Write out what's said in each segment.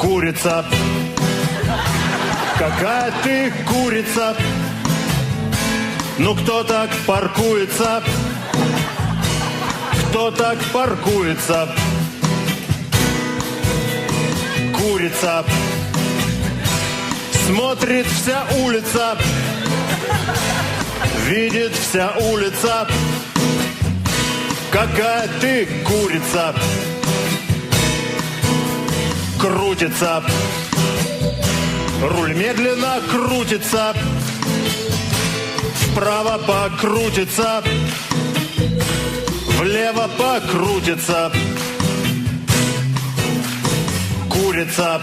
курица. Какая ты курица. Ну кто так паркуется? Кто так паркуется? Курица. Смотрит вся улица. Видит вся улица. Какая ты курица. Крутится. Руль медленно крутится. Вправо покрутится. Влево покрутится. Курица.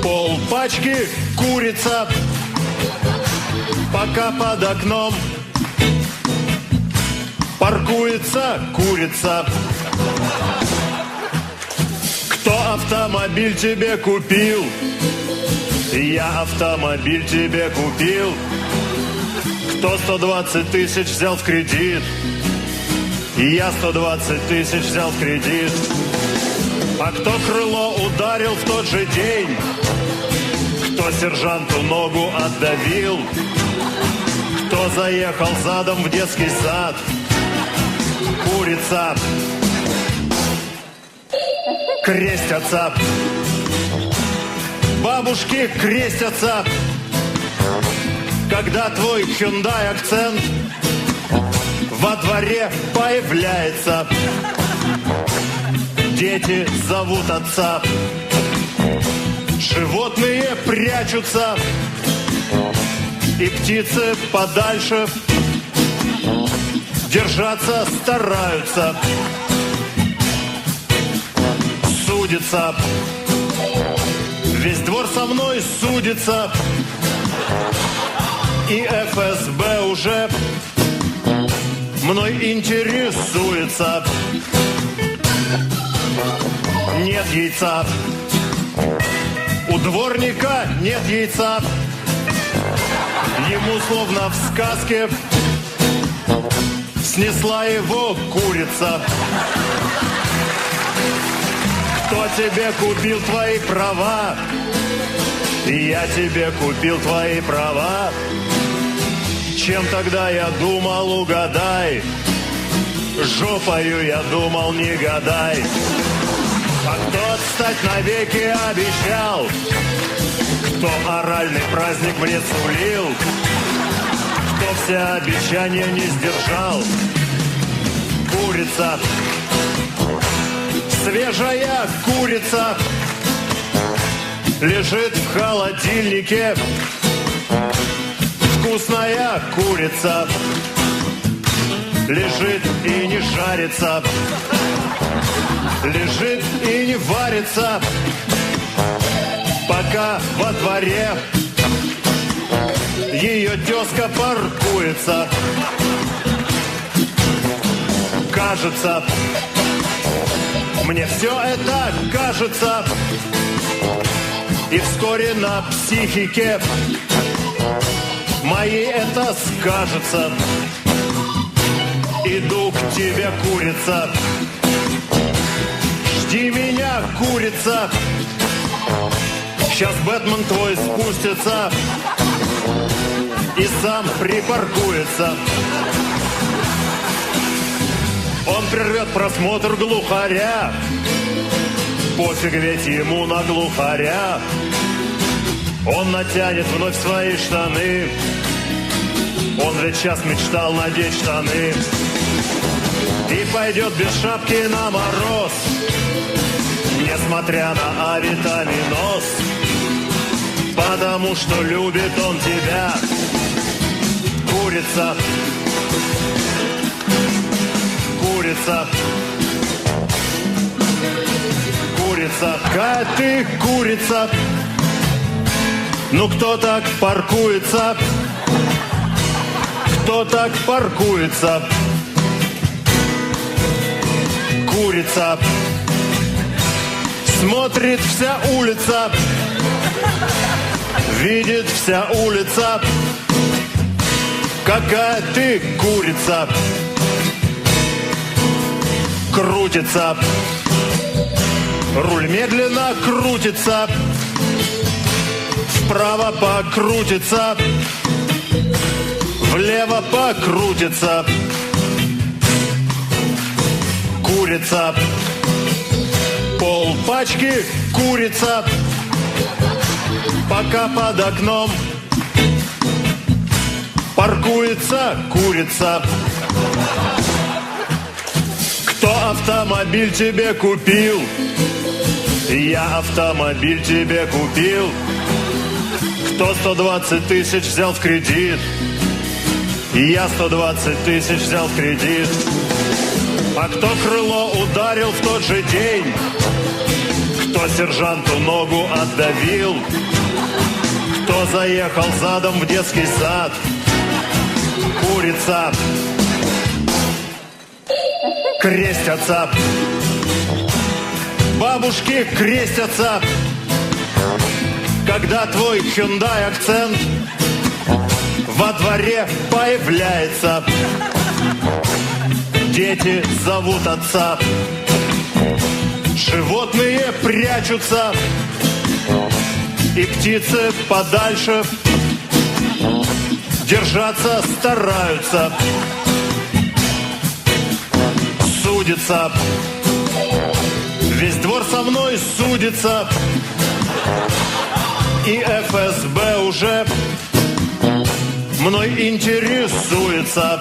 Пол пачки курица. Пока под окном паркуется курица. Кто автомобиль тебе купил? Я автомобиль тебе купил. Кто 120 тысяч взял в кредит? Я 120 тысяч взял в кредит. А кто крыло ударил в тот же день? Кто сержанту ногу отдавил? Кто заехал задом в детский сад? Курица. Крестятся. Бабушки крестятся. Когда твой Hyundai акцент во дворе появляется. Дети зовут отца. Животные прячутся. И птицы подальше держаться стараются. Судится. Весь двор со мной судится. И ФСБ уже мной интересуется. Нет яйца. У дворника нет яйца. Ему словно в сказке снесла его курица. Кто тебе купил твои права? Я тебе купил твои права. Чем тогда я думал, угадай? Жопою я думал, не гадай. А кто отстать навеки обещал? Кто оральный праздник мне сулил? Кто все обещания не сдержал? Курица. Свежая курица лежит в холодильнике. Вкусная курица лежит и не жарится. Лежит и не варится. Пока во дворе ее тезка паркуется. Кажется, мне все это кажется. И вскоре на психике моей это скажется. Иду к тебе, курица. Жди меня, курица. Сейчас Бэтмен твой спустится и сам припаркуется. Он прервет просмотр глухаря. Пофиг ведь ему на глухаря. Он натянет вновь свои штаны. Он ведь сейчас мечтал надеть штаны. И пойдет без шапки на мороз, несмотря на авитаминоз. Потому что любит он тебя, курица. Курица. Курица. Какая ты курица. Ну кто так паркуется? Кто так паркуется? Курица. Смотрит вся улица. Видит вся улица. Какая ты курица. Крутится. Руль медленно крутится, вправо покрутится, влево покрутится. Курица, пол пачки курица, пока под окном паркуется курица. Кто автомобиль тебе купил? Я автомобиль тебе купил. Кто 120 тысяч взял в кредит? Я 120 тысяч взял в кредит. А кто крыло ударил в тот же день? Кто сержанту ногу отдавил? Кто заехал задом в детский сад? Курица. Крестятся. Бабушки крестятся, когда твой Hyundai Accent во дворе появляется. Дети зовут отца, животные прячутся, и птицы подальше держаться стараются. Судится, весь двор со мной судится, и ФСБ уже мной интересуется.